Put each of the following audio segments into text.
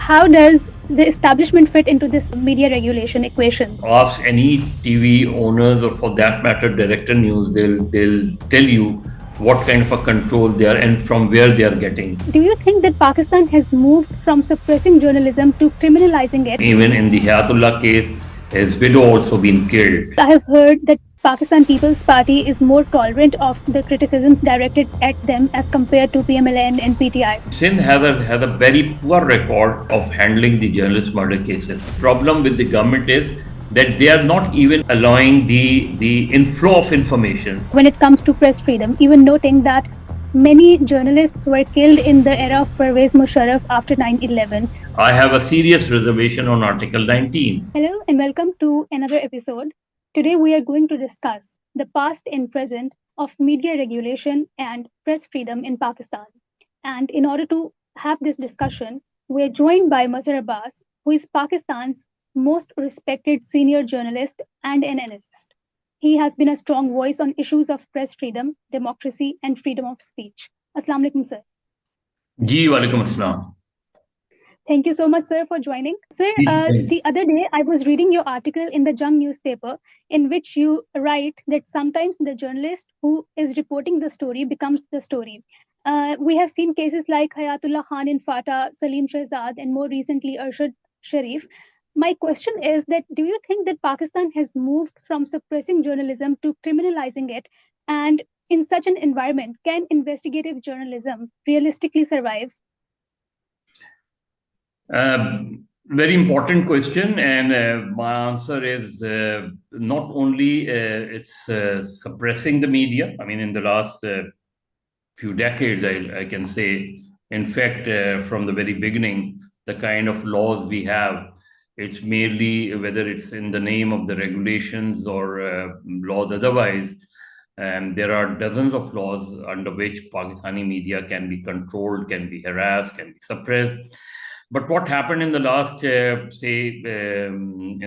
how does the establishment fit into this media regulation equation? Ask any TV owners or for that matter director news, they'll tell you what kind of a control they are and from where they are getting. Do you think that Pakistan has moved from suppressing journalism to criminalizing it? Even in the Hayatullah case, his widow also been killed. I have heard that Pakistan People's Party is more tolerant of the criticisms directed at them as compared to PMLN and PTI. Sindh has a very poor record of handling the journalist murder cases. Problem with the government is that they are not even allowing the inflow of information. When it comes to press freedom, even noting that many journalists were killed in the era of Pervez Musharraf after 9/11. I have a serious reservation on Article 19. Hello and welcome to another episode. Today we are going to discuss the past and present of media regulation and press freedom in Pakistan. And in order to have this discussion, we are joined by Mazhar Abbas, who is Pakistan's most respected senior journalist and an analyst. He has been a strong voice on issues of press freedom, democracy, and freedom of speech. Assalamu alaikum, sir. Ji, walaikum assalam. Thank you so much, sir, for joining. Sir, the other day I was reading your article in the Jung newspaper in which you write that sometimes the journalist who is reporting the story becomes the story. We have seen cases like Hayatullah Khan in Fata, Saleem Shehzad, and more recently Arshad Sharif. My question is that do you think that Pakistan has moved from suppressing journalism to criminalizing it? And in such an environment, can investigative journalism realistically survive? Very important question, and my answer is not only it's suppressing the media. I mean, in the last few decades, I can say, in fact, from the very beginning, the kind of laws we have, it's merely whether it's in the name of the regulations or laws otherwise. There are dozens of laws under which Pakistani media can be controlled, can be harassed, can be suppressed. But what happened in the last, in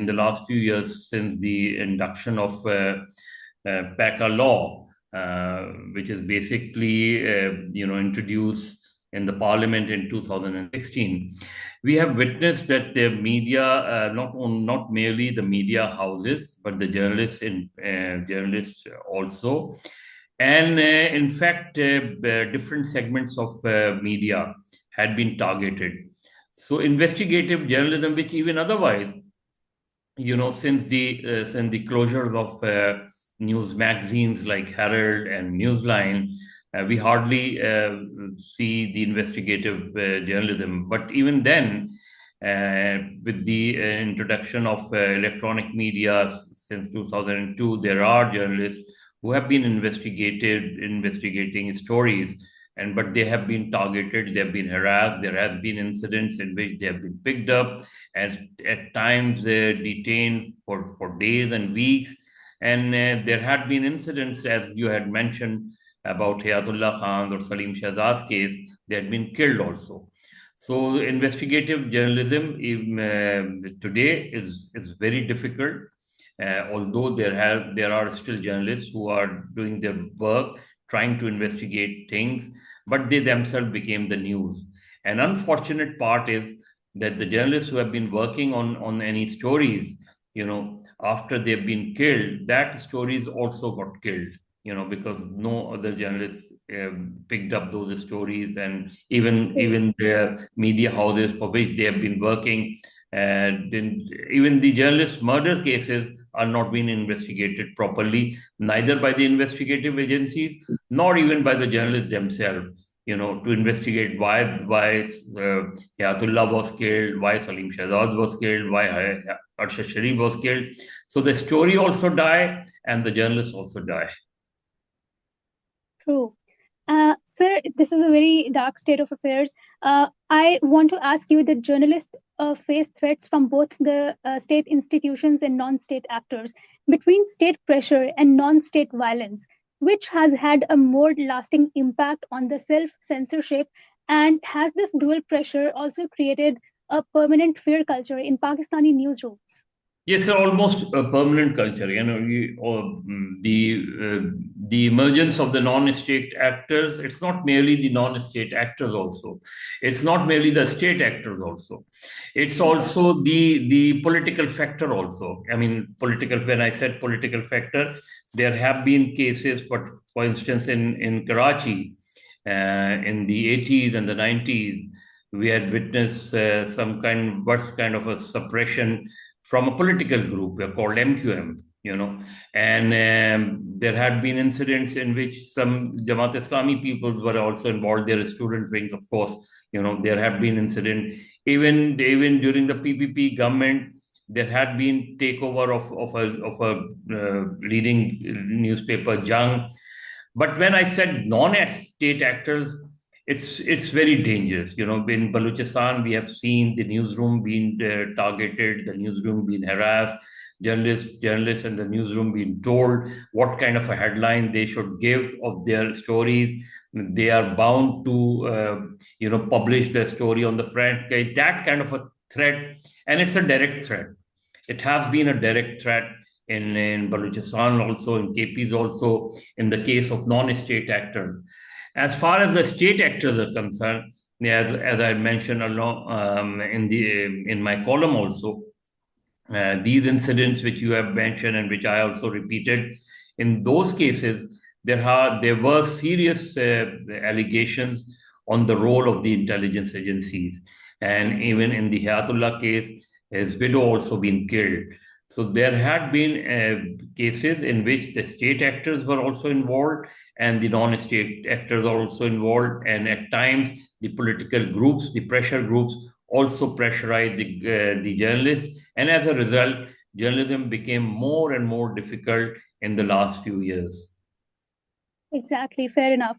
the last few years since the induction of PECA law, which is basically, introduced in the parliament in 2016, we have witnessed that the media, not merely the media houses, but the journalists also, and in fact, different segments of media had been targeted. So investigative journalism, which even otherwise, since the closures of news magazines like Herald and Newsline, we hardly see the investigative journalism. But even then, with the introduction of electronic media since 2002, there are journalists who have been investigating stories, but they have been targeted, they have been harassed. There have been incidents in which they have been picked up and at times detained for days and weeks. And there had been incidents, as you had mentioned, about Hayatullah Khan or Saleem Shehzad's case. They had been killed also. So investigative journalism today is very difficult. Although there are still journalists who are doing their work, trying to investigate things, but they themselves became the news. An unfortunate part is that the journalists who have been working on any stories, after they've been killed, that stories also got killed, because no other journalists picked up those stories, and even the media houses for which they have been working, even the journalists' murder cases are not being investigated properly, neither by the investigative agencies nor even by the journalists themselves. To investigate why Hayatullah was killed, why Saleem Shehzad was killed, why Arshad Sharif was killed. So the story also die, and the journalists also die. True. Sir, this is a very dark state of affairs. I want to ask you that journalists face threats from both the state institutions and non-state actors. Between state pressure and non-state violence, which has had a more lasting impact on the self-censorship, and has this dual pressure also created a permanent fear culture in Pakistani newsrooms? Yes, almost a permanent culture. The emergence of the non-state actors. It's not merely the non-state actors. Also, it's not merely the state actors. Also, it's Exactly. also the political factor. Also, I mean, political. When I said political factor, there have been cases, but for instance, in Karachi, in the 80s and the 90s, we had witnessed what kind of a suppression from a political group called MQM, and there had been incidents in which some Jamaat Islami peoples were also involved. Their student wings, of course, there have been incident even during the PPP government. There had been takeover of a leading newspaper, Jang. But when I said non-state actors, it's very dangerous. In Balochistan, we have seen the newsroom being targeted, the newsroom being harassed, journalists in the newsroom being told what kind of a headline they should give of their stories. They are bound to, publish their story on the front page. That kind of a threat, and it's a direct threat. It has been a direct threat in Balochistan also, in KPs also, in the case of non-state actors. As far as the state actors are concerned, as I mentioned in my column also, these incidents which you have mentioned and which I also repeated, in those cases, there were serious allegations on the role of the intelligence agencies, and even in the Hayatullah case, his widow also been killed. So there had been cases in which the state actors were also involved, and the non-state actors are also involved, and at times the political groups, the pressure groups, also pressurized the journalists, and as a result, journalism became more and more difficult in the last few years. Exactly, fair enough.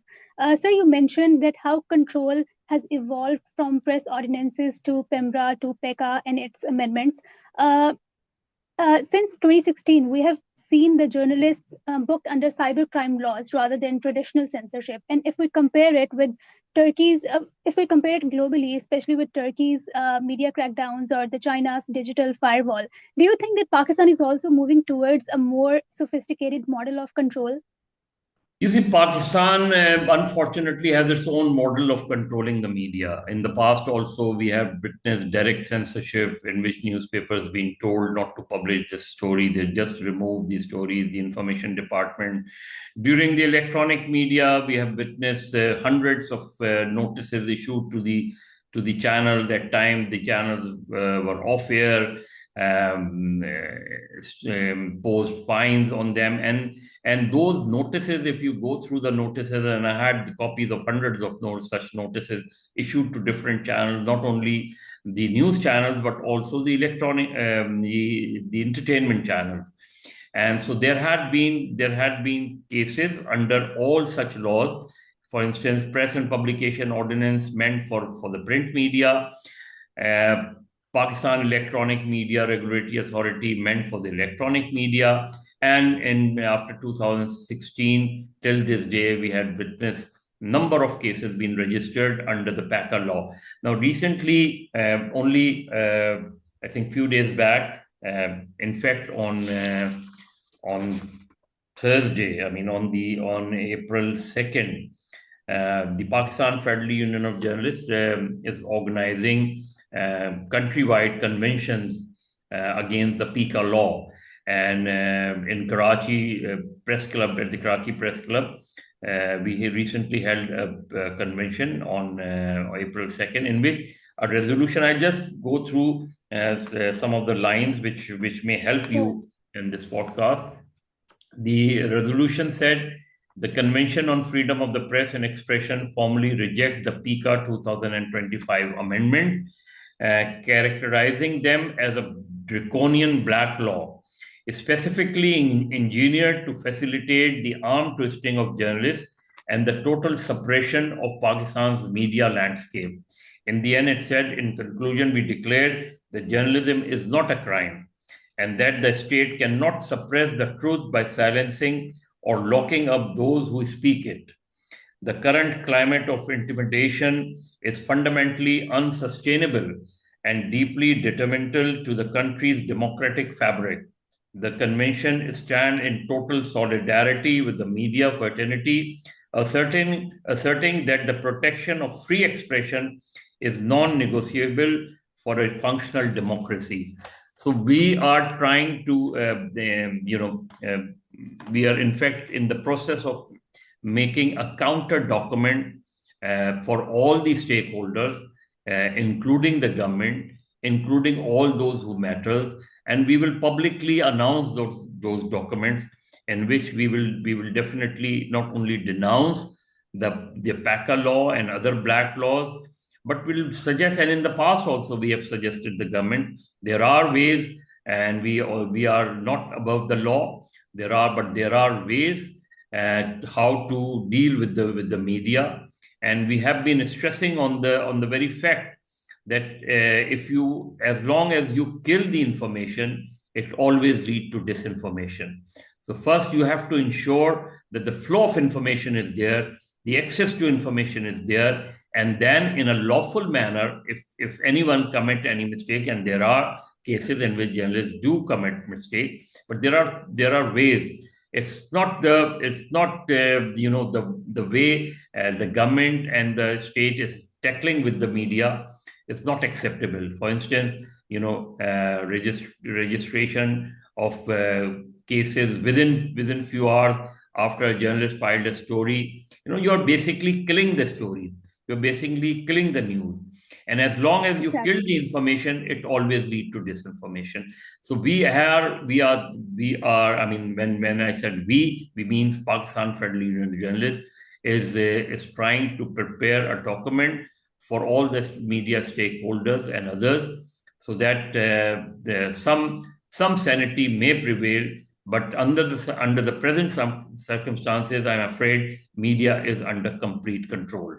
Sir, you mentioned that how control has evolved from press ordinances to PEMRA to PECA and its amendments. Uh, since 2016, we have seen the journalists booked under cybercrime laws rather than traditional censorship. And if we compare it globally, especially with Turkey's media crackdowns or the China's digital firewall, do you think that Pakistan is also moving towards a more sophisticated model of control? You see, Pakistan unfortunately has its own model of controlling the media. In the past, also, we have witnessed direct censorship in which newspapers being told not to publish this story. They just remove the stories, the information department. During the electronic media, we have witnessed hundreds of notices issued to the channel. That time, the channels were off air, imposed fines on them, and those notices, if you go through the notices, and I had the copies of hundreds of such notices issued to different channels, not only the news channels, but also the electronic, the entertainment channels. And so there had been cases under all such laws. For instance, press and publication ordinance meant for the print media. Uh, Pakistan Electronic Media Regulatory Authority meant for the electronic media, and after 2016 till this day, we had witnessed number of cases being registered under the PECA law. Now, recently, only I think few days back, in fact, on Thursday, I mean on April 2nd, the Pakistan Federal Union of Journalists is organizing countrywide conventions against the PECA law. And in Karachi Press Club, at the Karachi Press Club, we recently held a convention on April 2nd, in which a resolution, I'll just go through some of the lines which may help Sure. you in this podcast. The resolution said the Convention on Freedom of the Press and Expression formally reject the PECA 2025 amendment, characterizing them as a draconian black law, specifically engineered to facilitate the arm twisting of journalists and the total suppression of Pakistan's media landscape. In the end, it said, in conclusion, we declared that journalism is not a crime and that the state cannot suppress the truth by silencing or locking up those who speak it. The current climate of intimidation is fundamentally unsustainable and deeply detrimental to the country's democratic fabric. The convention stands in total solidarity with the media fraternity, asserting that the protection of free expression is non-negotiable for a functional democracy. So we are trying to, we are in fact in the process of making a counter document for all the stakeholders, including the government, including all those who matters, and we will publicly announce those documents in which we will definitely not only denounce the PECA law and other black laws, but we'll suggest, and in the past also we have suggested the government there are ways, and we are not above the law. There are ways how to deal with the media, and we have been stressing on the very fact that as long as you kill the information, it always leads to disinformation. So first you have to ensure that the flow of information is there, the access to information is there, and then in a lawful manner, if anyone commit any mistake, and there are cases in which journalists do commit mistake, but there are ways. It's not the way the government and the state is tackling with the media. It's not acceptable. For instance, registration of cases within few hours after a journalist filed a story. You're basically killing the stories. You're basically killing the news. And as long as you kill the information, it always leads to disinformation. So we are. I mean, when I said we mean Pakistan Federal Union of Journalists is trying to prepare a document for all the media stakeholders and others, so that some sanity may prevail. But under the present circumstances, I'm afraid media is under complete control.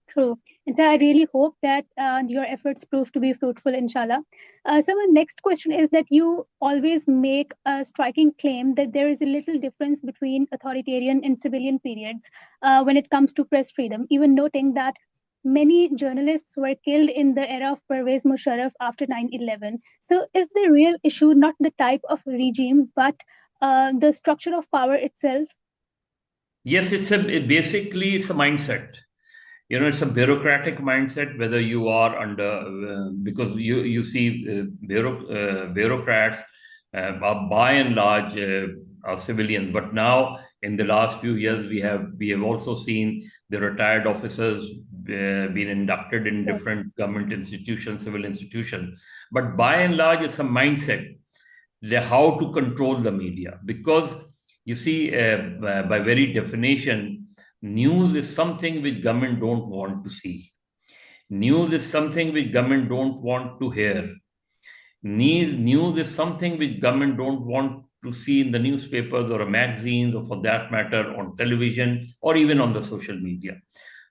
True. And I really hope that your efforts prove to be fruitful, inshallah. So my next question is that you always make a striking claim that there is a little difference between authoritarian and civilian periods when it comes to press freedom, even noting that many journalists were killed in the era of Pervez Musharraf after 9/11. So is the real issue not the type of regime, but the structure of power itself? Yes, basically it's a mindset. It's a bureaucratic mindset, whether you are under, because you see bureaucrats by and large are civilians. But now in the last few years, we have also seen the retired officers being inducted in different government institutions, civil institutions. But by and large, it's a mindset, how to control the media. Because you see, by very definition, news is something which government don't want to see. News is something which government don't want to hear. News is something which government don't want to see in the newspapers or magazines, or for that matter on television or even on the social media.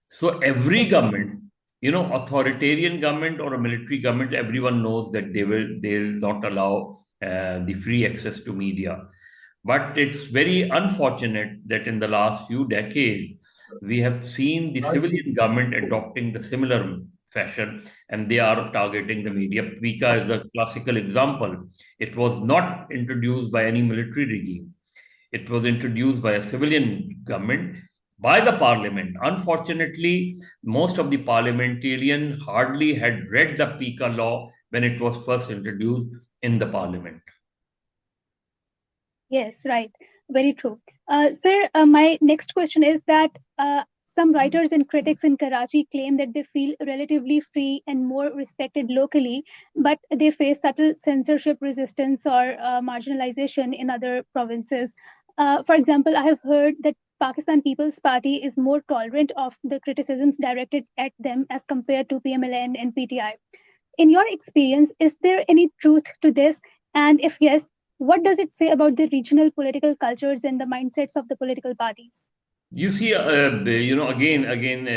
So every government, authoritarian government or a military government, everyone knows that they'll not allow the free access to media. But it's very unfortunate that in the last few decades, we have seen the civilian government adopting the similar fashion, and they are targeting the media. PECA is a classical example. It was not introduced by any military regime. It was introduced by a civilian government, by the parliament. Unfortunately, most of the parliamentarians hardly had read the PECA law when it was first introduced in the parliament. Yes, right. Very true. Sir, my next question is that some writers and critics in Karachi claim that they feel relatively free and more respected locally, but they face subtle censorship resistance or marginalization in other provinces. For example, I have heard that Pakistan People's Party is more tolerant of the criticisms directed at them as compared to PMLN and PTI. In your experience, is there any truth to this? And if yes, what does it say about the regional political cultures and the mindsets of the political parties? You see, again,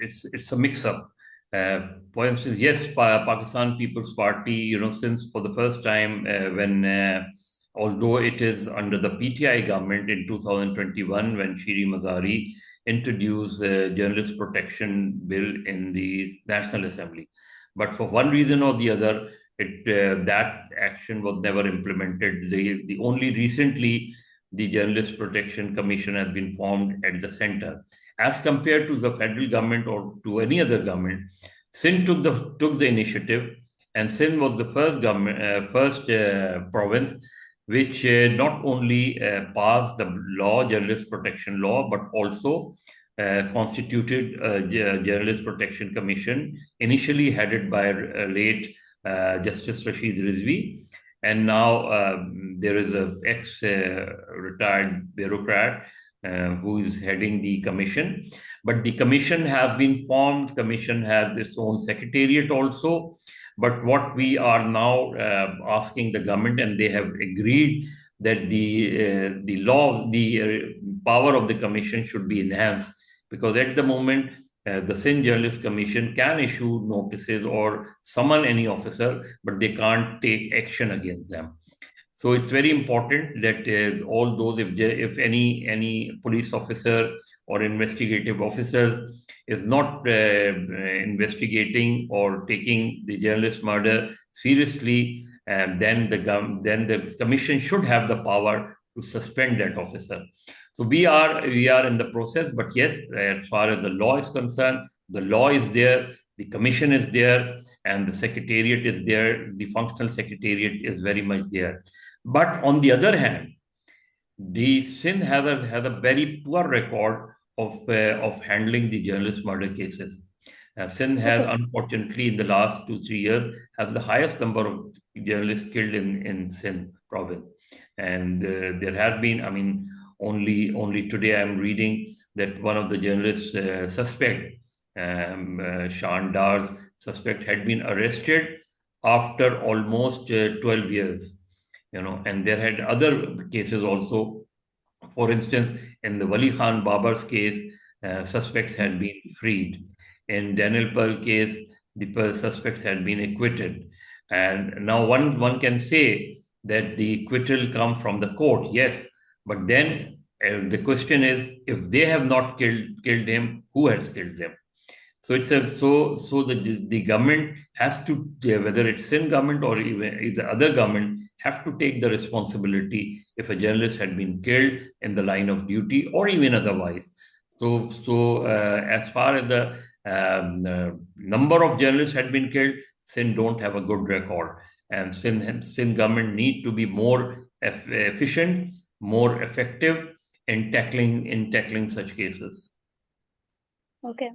it's a mix-up. For instance, yes, Pakistan People's Party, since for the first time although it is under the PTI government in 2021, when Shiri Mazari introduced Journalist Protection Bill in the National Assembly. but for one reason or the other, that action was never implemented. The only recently the Journalist Protection Commission has been formed at the center. As compared to the federal government or to any other government, Sindh took the initiative, and Sindh was the first province which not only passed the journalist protection law, but also constituted a Journalist Protection Commission, initially headed by late Justice Rashid Rizvi. And now there is an ex-retired bureaucrat who is heading the commission. But the commission has been formed. Commission has its own secretariat also. But what we are now asking the government, and they have agreed that the power of the commission should be enhanced, because at the moment the Sindh Journalist Commission can issue notices or summon any officer, but they can't take action against them. So it's very important that all those, if any police officer or investigative officer is not investigating or taking the journalist murder seriously, then the commission should have the power to suspend that officer. So we are in the process, but yes, as far as the law is concerned, the law is there, the commission is there, and the secretariat is there. The functional secretariat is very much there. But on the other hand, the Sindh has a very poor record of handling the journalist murder cases. Sindh has, unfortunately, in the last 2-3 years, has the highest number of journalists killed in Sindh province. And there have been, I mean, only today I'm reading that one of the journalists suspect, Shah suspect, had been arrested after almost 12 years. And there had other cases also. For instance, in the Wali Khan Babar's case, suspects had been freed. In Daniel Pearl case, the suspects had been acquitted. And now one can say that the acquittal come from the court, yes. But then the question is, if they have not killed him, who has killed them? So the government has to, whether it's Sindh government or even the other government, have to take the responsibility if a journalist had been killed in the line of duty or even otherwise. So as far as the number of journalists had been killed, Sindh don't have a good record, and Sindh government need to be more efficient, more effective in tackling such cases. Okay.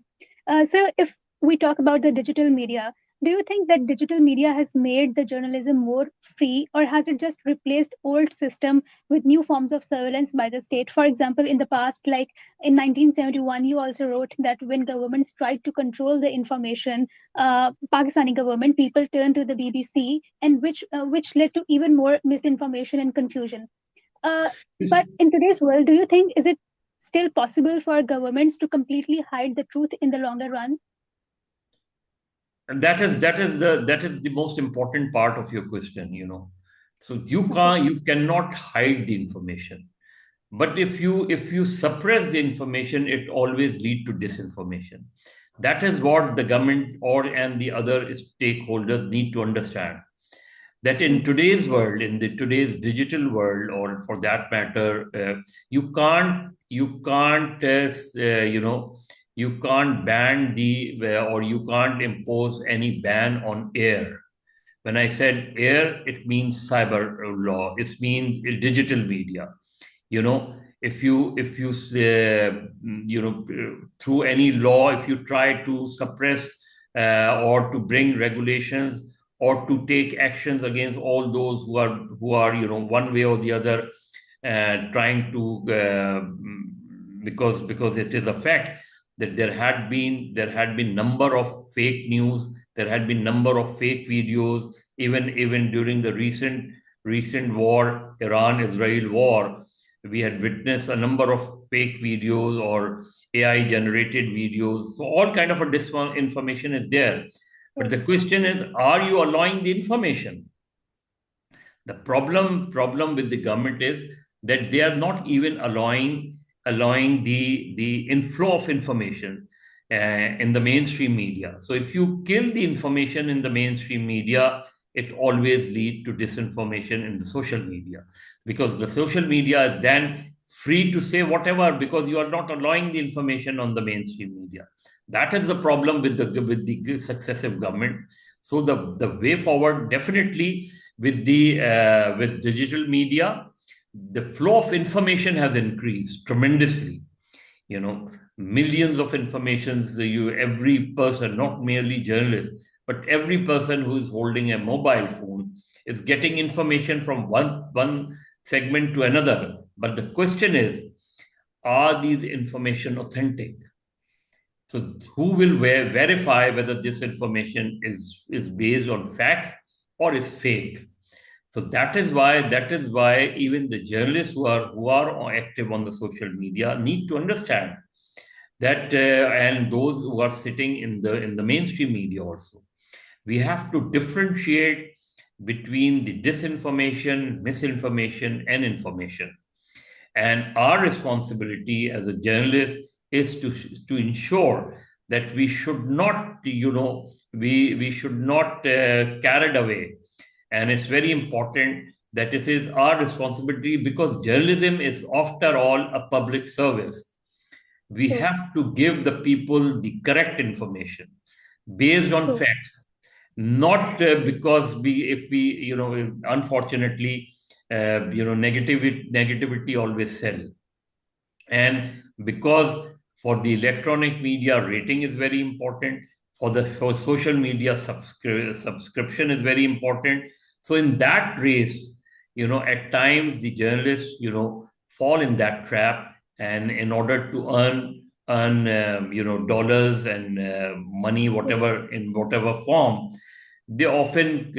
So if we talk about the digital media, do you think that digital media has made the journalism more free, or has it just replaced old system with new forms of surveillance by the state? For example, in the past, like in 1971, you also wrote that when governments tried to control the information, Pakistani government, people turned to the BBC, and which led to even more misinformation and confusion. But in today's world, do you think, is it still possible for governments to completely hide the truth in the longer run? And that is the most important part of your question. So you cannot hide the information, but if you suppress the information, it always lead to disinformation. That is what the government and the other stakeholders need to understand, that in today's world, in today's digital world, or for that matter, you can't ban or you can't impose any ban on air. When I said air, it means cyber law. It means digital media. If you through any law, if you try to suppress or to bring regulations or to take actions against all those who are one way or the other trying to because it is a fact that there had been number of fake news, there had been number of fake videos, even during the recent war, Iran-Israel war. We had witnessed a number of fake videos or AI generated videos. So all kind of a disinformation is there. But the question is, are you allowing the information? The problem with the government is that they are not even allowing the inflow of information. in the mainstream media. So if you kill the information in the mainstream media, it always leads to disinformation in the social media, because the social media is then free to say whatever, because you are not allowing the information on the mainstream media. That is the problem with the successive government. So the way forward, definitely with with digital media, the flow of information has increased tremendously. Millions of informations, every person, not merely journalists, but every person who is holding a mobile phone is getting information from one segment to another. But the question is, are these information authentic? So who will verify whether this information is based on facts or is fake? So that is why even the journalists who are active on the social media need to understand that, and those who are sitting in the mainstream media also, we have to differentiate between the disinformation, misinformation, and information. And our responsibility as a journalist is to ensure that we should not, we should not carried away. And it's very important that it is our responsibility, because journalism is, after all, a public service. We have to give the people the correct information based on facts, not because if we, unfortunately, negativity always sell. And because for the electronic media, rating is very important. For social media, subscription is very important. So in that race, at times the journalists, fall in that trap, and in order to earn dollars and money, whatever, in whatever form, they often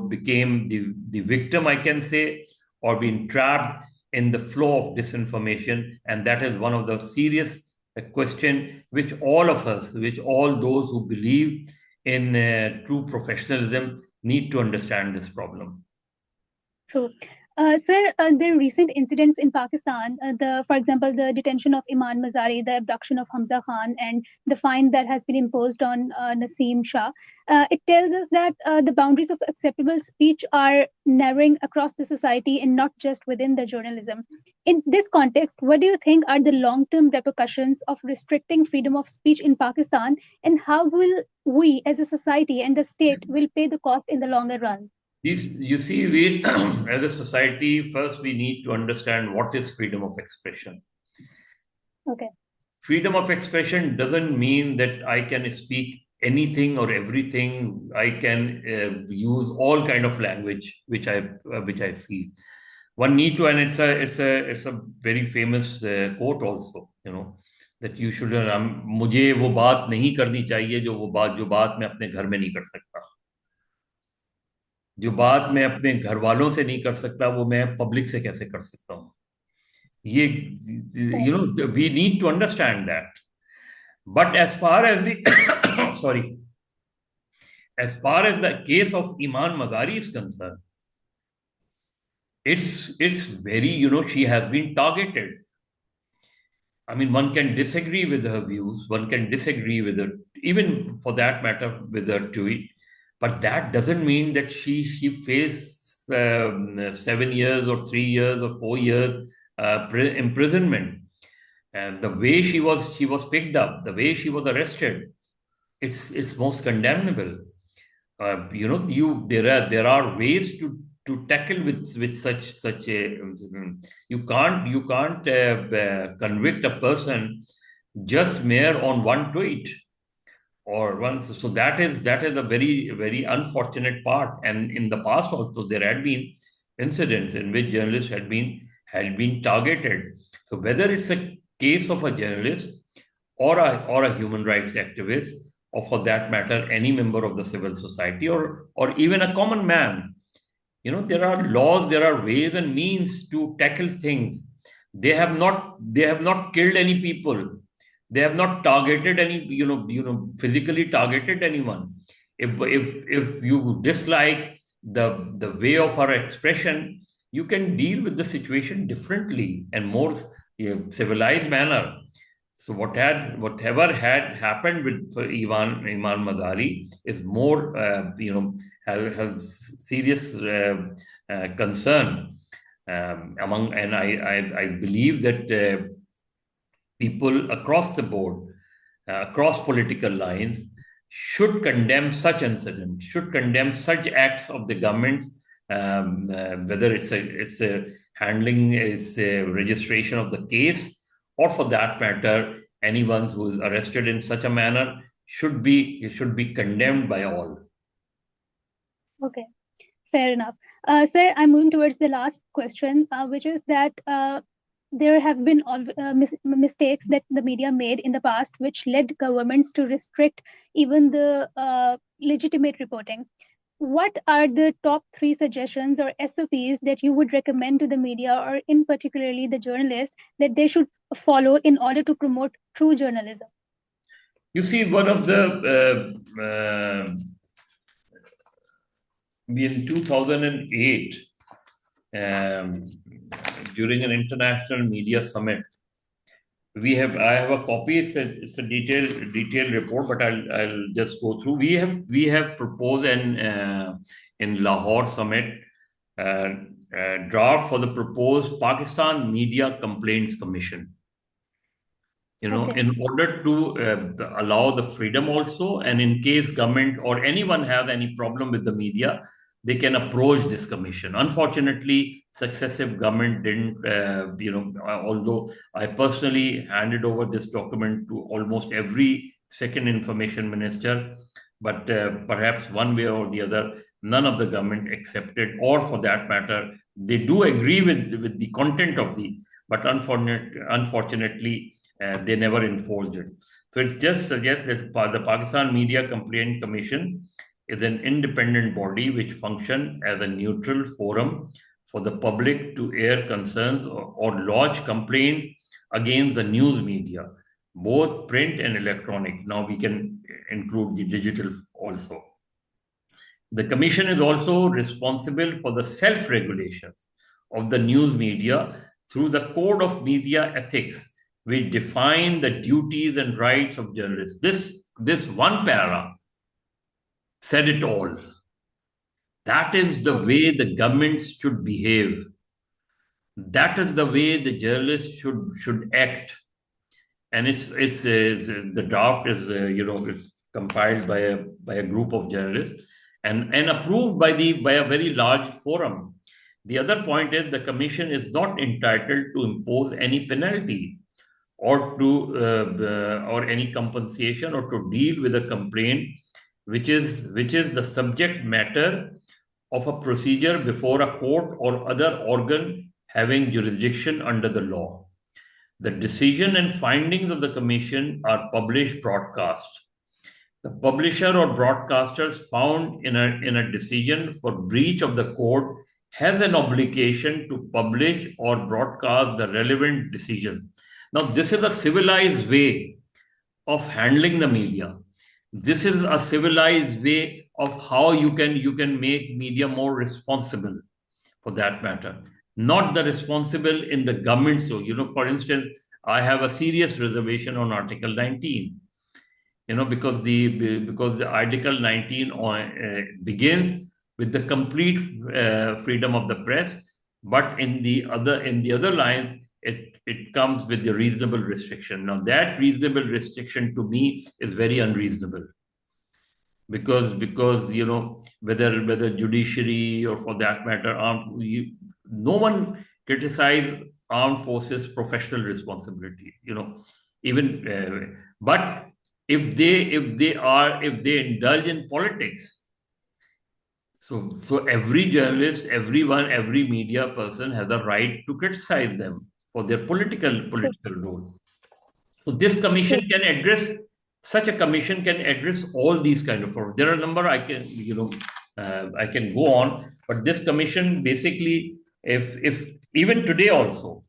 became the victim, I can say, or being trapped in the flow of disinformation. And that is one of the serious question which all of us, which all those who believe in true professionalism, need to understand this problem. True. Sir, there are recent incidents in Pakistan, for example, the detention of Imaan Mazari, the abduction of Hamza Khan, and the fine that has been imposed on Naseem Shah. It tells us that the boundaries of acceptable speech are narrowing across the society and not just within the journalism. In this context, what do you think are the long-term repercussions of restricting freedom of speech in Pakistan, and how will we as a society and the state will pay the cost in the longer run? You see, we as a society, first we need to understand what is freedom of expression. Okay. Freedom of expression doesn't mean that I can speak anything or everything. I can use all kind of language which I feel. One need to, and it's a very famous quote also, that you should. मुझे वो बात नहीं करनी चाहिए जो बात मैं अपने घर में नहीं कर सकता. जो बात मैं अपने घर वालों से नहीं कर सकता, वो मैं पब्लिक से कैसे कर सकता हूँ? ये, we need to understand that. But as far as the as far as the case of Imaan Mazari is concerned, it's very, she has been targeted. I mean, one can disagree with her views, one can disagree with her, even for that matter, with her tweet. But that doesn't mean that she faced 7 years or 3 years or 4 years imprisonment. And the way she was picked up, the way she was arrested, it's most condemnable. There are ways to tackle with such a. You can't convict a person just mere on one tweet. So that is a very, very unfortunate part. And in the past also there had been incidents in which journalists had been targeted. So whether it's a case of a journalist or a human rights activist, or for that matter any member of the civil society, or even a common man, there are laws, there are ways and means to tackle things. They have not killed any people. They have not targeted any, physically targeted anyone. If you dislike the way of our expression, you can deal with the situation differently and more civilized manner. So whatever had happened with for Imaan Mazari is more, has serious concern among, and I believe that people across the board, across political lines, should condemn such incidents, should condemn such acts of the government, whether it's a handling, it's a registration of the case, or for that matter, anyone who is arrested in such a manner should be condemned by all. Okay, fair enough. Sir, I'm moving towards the last question, which is that there have been mistakes that the media made in the past, which led governments to restrict even the legitimate reporting. What are the top 3 suggestions or SOPs that you would recommend to the media, or in particularly the journalists, that they should follow in order to promote true journalism? You see, one of the in 2008, during an international media summit, I have a copy. It's a detailed report, but I'll just go through. We have proposed in Lahore summit draft for the proposed Pakistan Media Complaints Commission. Okay. In order to allow the freedom also, and in case government or anyone have any problem with the media, they can approach this commission. Unfortunately, successive government didn't, although I personally handed over this document to almost every second information minister, but perhaps one way or the other, none of the government accepted, or for that matter, they do agree with the content of but unfortunately, they never enforced it. So it just suggests that the Pakistan Media Complaint Commission is an independent body which functions as a neutral forum for the public to air concerns or lodge complaints against the news media, both print and electronic. Now we can include the digital also. The commission is also responsible for the self-regulation of the news media through the Code of Media Ethics, which define the duties and rights of journalists. This one para said it all. That is the way the governments should behave. That is the way the journalists should act. And it's the draft is it's compiled by a group of journalists and approved by a very large forum. The other point is the commission is not entitled to impose any penalty or any compensation or to deal with a complaint which is the subject matter of a procedure before a court or other organ having jurisdiction under the law. The decision and findings of the commission are published broadcast. The publisher or broadcasters found in a decision for breach of the code has an obligation to publish or broadcast the relevant decision. Now, this is a civilized way of handling the media. This is a civilized way of how you can make media more responsible, for that matter. Not the responsible in the government. So, for instance, I have a serious reservation on Article 19. Because the Article 19 begins with the complete freedom of the press, but in the other lines, it comes with the reasonable restriction. Now, that reasonable restriction to me is very unreasonable, because whether judiciary or for that matter no one criticize armed forces professional responsibility. But if they indulge in politics, so every journalist, every media person has a right to criticize them for their political role. So this commission can address, such a commission can address all these kind of problems. There are a number I can go on, but this commission basically, if even today also,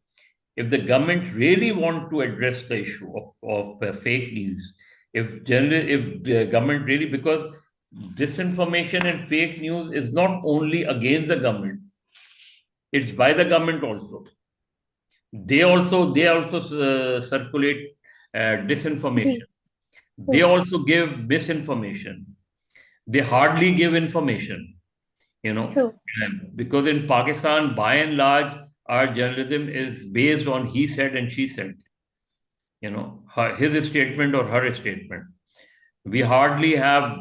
if the government really want to address the issue of fake news, if the government really, because disinformation and fake news is not only against the government, it's by the government also. They also circulate disinformation. They also give misinformation. They hardly give information, because in Pakistan, by and large, our journalism is based on he said and she said, his statement or her statement. We hardly have,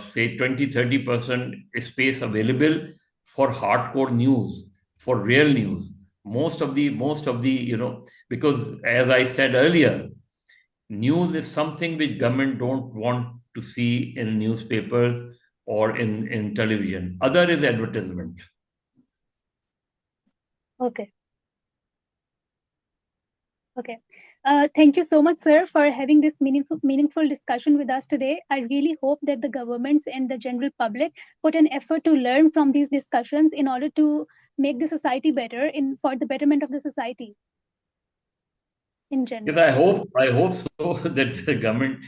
say, 20-30% space available for hardcore news, for real news. Most of the, because as I said earlier, news is something which government don't want to see in newspapers or in television. Other is advertisement. Okay. Okay. Thank you so much, sir, for having this meaningful discussion with us today. I really hope that the governments and the general public put an effort to learn from these discussions in order to make the society better for the betterment of the society in general. Yes, I hope so that the government,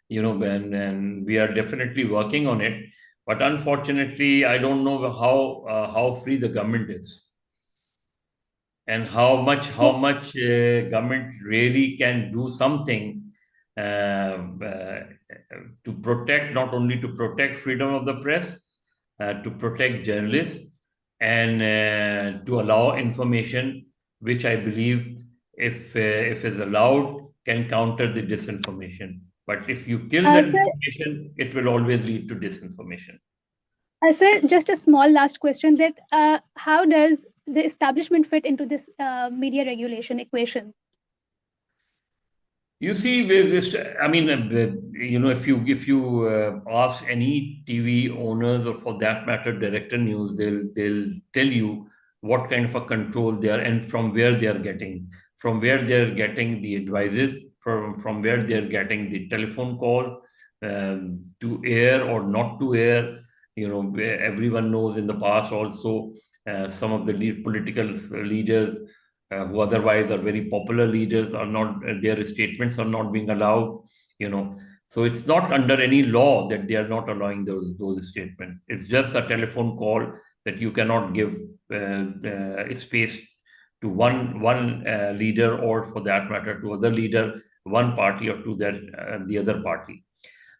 and we are definitely working on it. But unfortunately, I don't know how free the government is, and how much government really can do something to protect, not only to protect freedom of the press, to protect journalists, and to allow information, which I believe, if is allowed, can counter the disinformation. But if you kill that information, it will always lead to disinformation. Sir, just a small last question: that how does the establishment fit into this media regulation equation? You see, I mean, if you ask any TV owners, or for that matter, director news, they'll tell you what kind of a control they are, and from where they are getting, the advices, from where they are getting the telephone call, to air or not to air. Everyone knows in the past also, some of the political leaders, who otherwise are very popular leaders, are not, their statements are not being allowed. So it's not under any law that they are not allowing those statements. It's just a telephone call that you cannot give space to one leader, or for that matter to other leader, one party, or to the other party.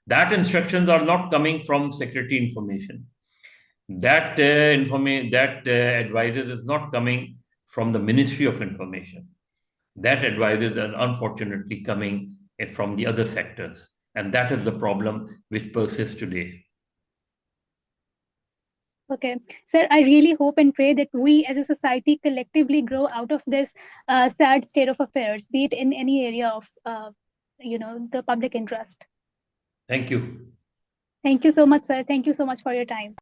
That instructions are not coming from Secretary Information. That advices is not coming from the Ministry of Information. That advices are unfortunately coming from the other sectors. And that is the problem which persists today. Okay. Sir, I really hope and pray that we as a society collectively grow out of this sad state of affairs, be it in any area of, the public interest. Thank you. Thank you so much, sir. Thank you so much for your time.